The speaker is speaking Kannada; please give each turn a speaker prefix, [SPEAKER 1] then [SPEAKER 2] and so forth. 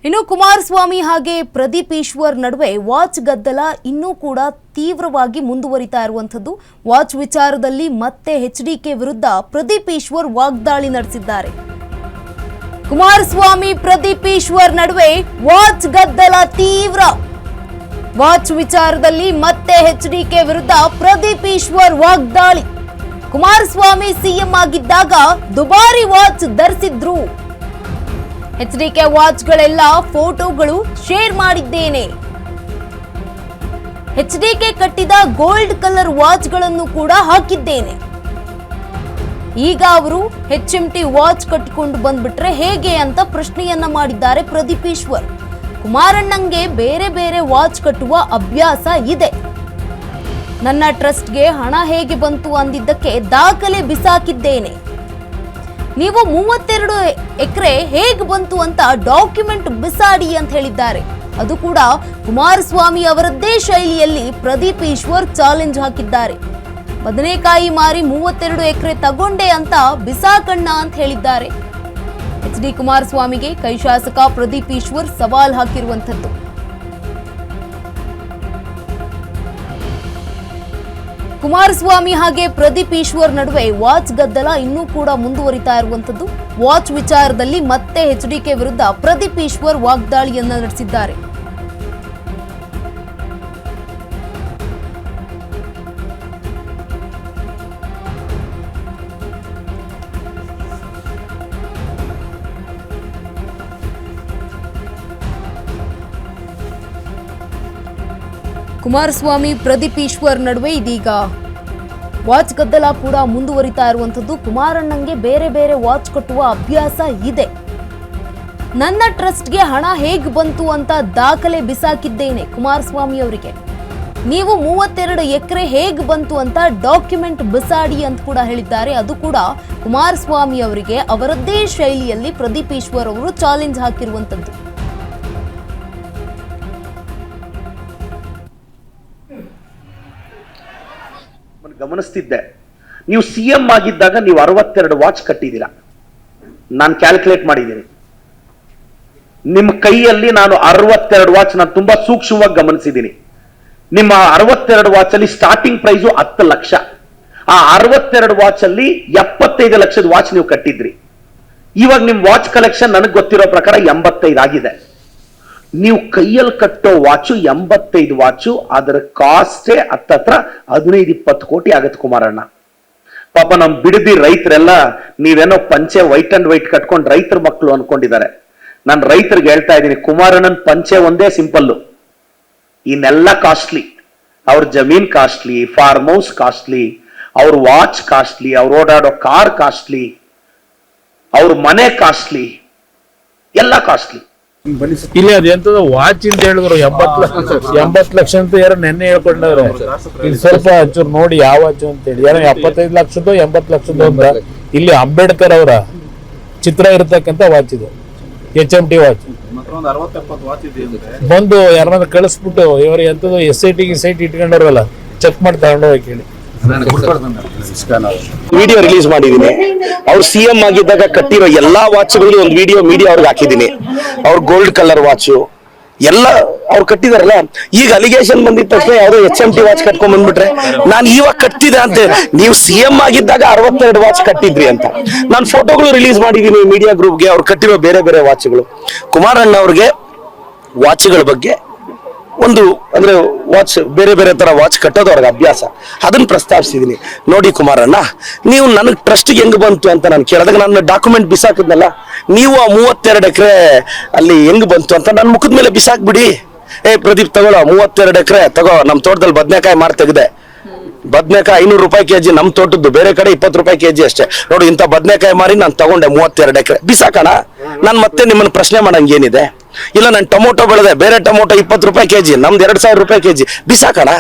[SPEAKER 1] ಇನ್ನು ಕುಮಾರಸ್ವಾಮಿ ಹಾಗೆ ಪ್ರದೀಪ್ ಈಶ್ವರ್ ನಡುವೆ ವಾಚ್ ಗದ್ದಲ ಇನ್ನೂ ಕೂಡ ತೀವ್ರವಾಗಿ ಮುಂದುವರಿತಾ ಇರುವಂತದ್ದು. ವಾಚ್ ವಿಚಾರದಲ್ಲಿ ಮತ್ತೆ ಎಚ್ಡಿಕೆ ವಿರುದ್ಧ ಪ್ರದೀಪ್ ಈಶ್ವರ್ ವಾಗ್ದಾಳಿ ನಡೆಸಿದ್ದಾರೆ. ಕುಮಾರಸ್ವಾಮಿ ಪ್ರದೀಪ್ ಈಶ್ವರ್ ನಡುವೆ ವಾಚ್ ಗದ್ದಲ ತೀವ್ರ. ವಾಚ್ ವಿಚಾರದಲ್ಲಿ ಮತ್ತೆ ಎಚ್ಡಿಕೆ ವಿರುದ್ಧ ಪ್ರದೀಪ್ ಈಶ್ವರ್ ವಾಗ್ದಾಳಿ. ಕುಮಾರಸ್ವಾಮಿ ಸಿಎಂ ಆಗಿದ್ದಾಗ ದುಬಾರಿ ವಾಚ್ ಧರಿಸಿದ್ರು. ಎಚ್ಡಿಕೆ ವಾಚ್ಗಳೆಲ್ಲ ಫೋಟೋಗಳು ಶೇರ್ ಮಾಡಿದ್ದೇನೆ. ಎಚ್ಡಿಕೆ ಕಟ್ಟಿದ ಗೋಲ್ಡ್ ಕಲರ್ ವಾಚ್ಗಳನ್ನು ಕೂಡ ಹಾಕಿದ್ದೇನೆ. ಈಗ ಅವರು HMT ವಾಚ್ ಕಟ್ಟಿಕೊಂಡು ಬಂದ್ಬಿಟ್ರೆ ಹೇಗೆ ಅಂತ ಪ್ರಶ್ನೆಯನ್ನ ಮಾಡಿದ್ದಾರೆ ಪ್ರದೀಪ್ ಈಶ್ವರ್. ಕುಮಾರಣ್ಣಂಗೆ ಬೇರೆ ಬೇರೆ ವಾಚ್ ಕಟ್ಟುವ ಅಭ್ಯಾಸ ಇದೆ. ನನ್ನ ಟ್ರಸ್ಟ್ಗೆ ಹಣ ಹೇಗೆ ಬಂತು ಅಂದಿದ್ದಕ್ಕೆ ದಾಖಲೆ ಬಿಸಾಕಿದ್ದೇನೆ. ನೀವು 32 ಎಕರೆ ಹೇಗೆ ಬಂತು ಅಂತ ಡಾಕ್ಯುಮೆಂಟ್ ಬಿಸಾಡಿ ಅಂತ ಹೇಳಿದ್ದಾರೆ. ಅದು ಕೂಡ ಕುಮಾರಸ್ವಾಮಿ ಅವರದ್ದೇ ಶೈಲಿಯಲ್ಲಿ ಪ್ರದೀಪ್ ಈಶ್ವರ್ ಚಾಲೆಂಜ್ ಹಾಕಿದ್ದಾರೆ. ಬದನೆಕಾಯಿ ಮಾರಿ 32 ಎಕರೆ ತಗೊಂಡೆ ಅಂತ ಬಿಸಾಕಣ್ಣ ಅಂತ ಹೇಳಿದ್ದಾರೆ. HD ಕುಮಾರಸ್ವಾಮಿಗೆ ಕೈ ಶಾಸಕ ಪ್ರದೀಪ್ ಈಶ್ವರ್ ಸವಾಲ್ ಹಾಕಿರುವಂತದ್ದು. ಕುಮಾರಸ್ವಾಮಿ ಹಾಗೆ ಪ್ರದೀಪ್ ಈಶ್ವರ್ ನಡುವೆ ವಾಚ್ ಗದ್ದಲ ಇನ್ನೂ ಕೂಡ ಮುಂದುವರಿತಾ ಇರುವಂತದ್ದು. ವಾಚ್ ವಿಚಾರದಲ್ಲಿ ಮತ್ತೆ ಎಚ್ಡಿಕೆ ವಿರುದ್ಧ ಪ್ರದೀಪ್ ಈಶ್ವರ್ ವಾಗ್ದಾಳಿಯನ್ನ ನಡೆಸಿದ್ದಾರೆ. ಕುಮಾರಸ್ವಾಮಿ ಪ್ರದೀಪ್ ಈಶ್ವರ್ ನಡುವೆ ಇದೀಗ ವಾಚ್ ಗದ್ದಲ ಕೂಡ ಮುಂದುವರಿತಾ ಇರುವಂತದ್ದು. ಕುಮಾರಣ್ಣಂಗೆ ಬೇರೆ ಬೇರೆ ವಾಚ್ ಕಟ್ಟುವ ಅಭ್ಯಾಸ ಇದೆ. ನನ್ನ ಟ್ರಸ್ಟ್ಗೆ ಹಣ ಹೇಗೆ ಬಂತು ಅಂತ ದಾಖಲೆ ಬಿಸಾಕಿದ್ದೇನೆ ಕುಮಾರಸ್ವಾಮಿ ಅವರಿಗೆ. ನೀವು 32 ಎಕರೆ ಹೇಗೆ ಬಂತು ಅಂತ ಡಾಕ್ಯುಮೆಂಟ್ ಬಿಸಾಡಿ ಅಂತ ಕೂಡ ಹೇಳಿದ್ದಾರೆ. ಅದು ಕೂಡ ಕುಮಾರಸ್ವಾಮಿ ಅವರಿಗೆ ಅವರದ್ದೇ ಶೈಲಿಯಲ್ಲಿ ಪ್ರದೀಪ್ ಈಶ್ವರ್ ಅವರು ಚಾಲೆಂಜ್ ಹಾಕಿರುವಂತದ್ದು.
[SPEAKER 2] ಗಮನಿಸ್ತಿದ್ದೆ, ನೀವು ಸಿಎಂ ಆಗಿದ್ದಾಗ ನೀವು 62 ವಾಚ್ ಕಟ್ಟಿದ್ದೀರಾ. ನಾನು ಕ್ಯಾಲ್ಕುಲೇಟ್ ಮಾಡಿದ್ದೀನಿ. ನಿಮ್ಮ ಕೈಯಲ್ಲಿ ನಾನು 62 ವಾಚ್ ನಾನು ತುಂಬಾ ಸೂಕ್ಷ್ಮವಾಗಿ ಗಮನಿಸಿದ್ದೀನಿ. ನಿಮ್ಮ 62 ವಾಚ್ ಅಲ್ಲಿ ಸ್ಟಾರ್ಟಿಂಗ್ ಪ್ರೈಸು 10 ಲಕ್ಷ. ಆ 62 ವಾಚ್ ಅಲ್ಲಿ 75 ಲಕ್ಷದ ವಾಚ್ ನೀವು ಕಟ್ಟಿದ್ರಿ. ಇವಾಗ ನಿಮ್ ವಾಚ್ ಕಲೆಕ್ಷನ್ ನನಗೆ ಗೊತ್ತಿರೋ ಪ್ರಕಾರ 85 ಆಗಿದೆ. ನೀವು ಕೈಯಲ್ಲಿ ಕಟ್ಟೋ ವಾಚು 85 ವಾಚು, ಅದರ ಕಾಸ್ಟೇ ಹತ್ತತ್ರ 15-20 ಕೋಟಿ ಆಗತ್ತೆ ಕುಮಾರಣ್ಣ. ಪಾಪ ನಮ್ ಬಿಡದಿ ರೈತರೆಲ್ಲ ನೀವೇನೋ ಪಂಚೆ ವೈಟ್ ಅಂಡ್ ವೈಟ್ ಕಟ್ಕೊಂಡು ರೈತರ ಮಕ್ಕಳು ಅನ್ಕೊಂಡಿದ್ದಾರೆ. ನಾನು ರೈತರಿಗೆ ಹೇಳ್ತಾ ಇದ್ದೀನಿ, ಕುಮಾರಣ್ಣನ ಪಂಚೆ ಒಂದೇ ಸಿಂಪಲ್ಲು, ಇನ್ನೆಲ್ಲ ಕಾಸ್ಟ್ಲಿ. ಅವ್ರ ಜಮೀನ್ ಕಾಸ್ಟ್ಲಿ, ಫಾರ್ಮ್ ಹೌಸ್ ಕಾಸ್ಟ್ಲಿ, ಅವ್ರ ವಾಚ್ ಕಾಸ್ಟ್ಲಿ, ಅವ್ರು ಓಡಾಡೋ ಕಾರ್ ಕಾಸ್ಟ್ಲಿ, ಅವ್ರ ಮನೆ ಕಾಸ್ಟ್ಲಿ, ಎಲ್ಲ ಕಾಸ್ಟ್ಲಿ.
[SPEAKER 3] ಇಲ್ಲಿ ಅದೆಂತದ ವಾಚ್ ಅಂತ ಹೇಳಿದ್ರು 80 ಲಕ್ಷ ಅಂತ ಯಾರೋ ನೆನ್ನೆ ಹೇಳ್ಕೊಂಡವ್ರೆ. ಇಲ್ಲಿ ಸ್ವಲ್ಪ ಒಂಚೂರು ನೋಡಿ ಯಾವ ವಾಚ್ ಅಂತ ಹೇಳಿ, ಯಾರೋ 75 ಲಕ್ಷದ್ದು 80 ಲಕ್ಷದ್ದು ಅಂತ. ಇಲ್ಲಿ ಅಂಬೇಡ್ಕರ್ ಅವರ ಚಿತ್ರ ಇರತಕ್ಕಂತ ವಾಚ್ ಇದು, HMT ವಾಚ್. ಬಂದು ಯಾರನ್ನ ಕಳಿಸ್ಬಿಟ್ಟು ಇವರು ಎಂತದ್ದು SIT ಇಟ್ಕೊಂಡವ್ರಲ್ಲ, ಚೆಕ್ ಮಾಡಿ ತಗೊಂಡು ಹೋಗಿ ಕೇಳಿ.
[SPEAKER 2] ವಿಡಿಯೋ ರಿಲೀಸ್ ಮಾಡಿದೀನಿ. ಅವ್ರು ಸಿಎಂ ಆಗಿದ್ದಾಗ ಕಟ್ಟಿರೋ ಎಲ್ಲಾ ವಾಚ್ಗಳಿಗೆ ಒಂದು ವಿಡಿಯೋ ಮೀಡಿಯಾ ಅವ್ರಿಗೆ ಹಾಕಿದೀನಿ. ಅವ್ರ ಗೋಲ್ಡ್ ಕಲರ್ ವಾಚು ಎಲ್ಲ ಅವ್ರು ಕಟ್ಟಿದಾರಲ್ಲ. ಈಗ ಅಲಿಗೇಷನ್ ಬಂದಿದ ತಕ್ಷಣ ಯಾವ್ದೋ HMT ವಾಚ್ ಕಟ್ಕೊಂಡ್ ಬಂದ್ಬಿಟ್ರೆ ನಾನು ಇವಾಗ ಕಟ್ತಿದ್ದೆ ಅಂತ. ನೀವು ಸಿಎಂ ಆಗಿದ್ದಾಗ 62 ವಾಚ್ ಕಟ್ಟಿದ್ರಿ ಅಂತ ನಾನು ಫೋಟೋಗಳು ರಿಲೀಸ್ ಮಾಡಿದೀನಿ ಮೀಡಿಯಾ ಗ್ರೂಪ್ಗೆ. ಅವ್ರು ಕಟ್ಟಿರೋ ಬೇರೆ ಬೇರೆ ವಾಚ್ಗಳು. ಕುಮಾರಣ್ಣ ಅವ್ರಿಗೆ ವಾಚ್ಗಳ ಬಗ್ಗೆ ಒಂದು ಅಂದ್ರೆ ವಾಚ್ ಬೇರೆ ಬೇರೆ ತರ ವಾಚ್ ಕಟ್ಟೋದು ಅವ್ರಿಗೆ ಅಭ್ಯಾಸ, ಅದನ್ನ ಪ್ರಸ್ತಾವಿಸಿದೀನಿ. ನೋಡಿ ಕುಮಾರಣ್ಣ, ನೀವು ನನಗೆ ಟ್ರಸ್ಟ್ಗೆ ಹೆಂಗ್ ಬಂತು ಅಂತ ನಾನು ಕೇಳಿದಾಗ ನಾನು ಡಾಕ್ಯುಮೆಂಟ್ ಬಿಸಾಕಿದ್ನಲ್ಲ, ನೀವು ಆ 32 ಎಕರೆ ಅಲ್ಲಿ ಹೆಂಗ್ ಬಂತು ಅಂತ ನನ್ನ ಮುಖದ ಮೇಲೆ ಬಿಸಾಕ್ಬಿಡಿ. ಪ್ರದೀಪ್ ತಗೊಳ್ಳೋ 32 ಎಕರೆ ತಗೋ, ನಮ್ ತೋಟದಲ್ಲಿ ಬದನೆಕಾಯಿ ಮಾರ್ ತೆಗೆದೆ. ಬದನೆಕಾಯಿ 500 ರೂಪಾಯಿ ಕೆಜಿ, ನಮ್ ತೋಟದ್ದು, ಬೇರೆ ಕಡೆ 20 ರೂಪಾಯಿ ಕೆಜಿ ಅಷ್ಟೇ. ನೋಡಿ ಇಂಥ ಬದನೆಕಾಯಿ ಮಾರಿ ನಾನು ತಗೊಂಡೆ 32 ಎಕರೆ, ಬಿಸಾಕಣ. ನಾನು ಮತ್ತೆ ನಿಮ್ಮನ್ನ ಪ್ರಶ್ನೆ ಮಾಡಂಗೇನಿದೆ? ಇಲ್ಲ ನಾನು ಟೊಮೊಟೊ ಬೆಳೆದೆ, ಬೇರೆ ಟೊಮೊಟೊ 20 ರೂಪಾಯಿ ಕೆಜಿ, ನಮ್ದು 2000 ರೂಪಾಯಿ ಕೆಜಿ, ಬಿಸಾಕಣ.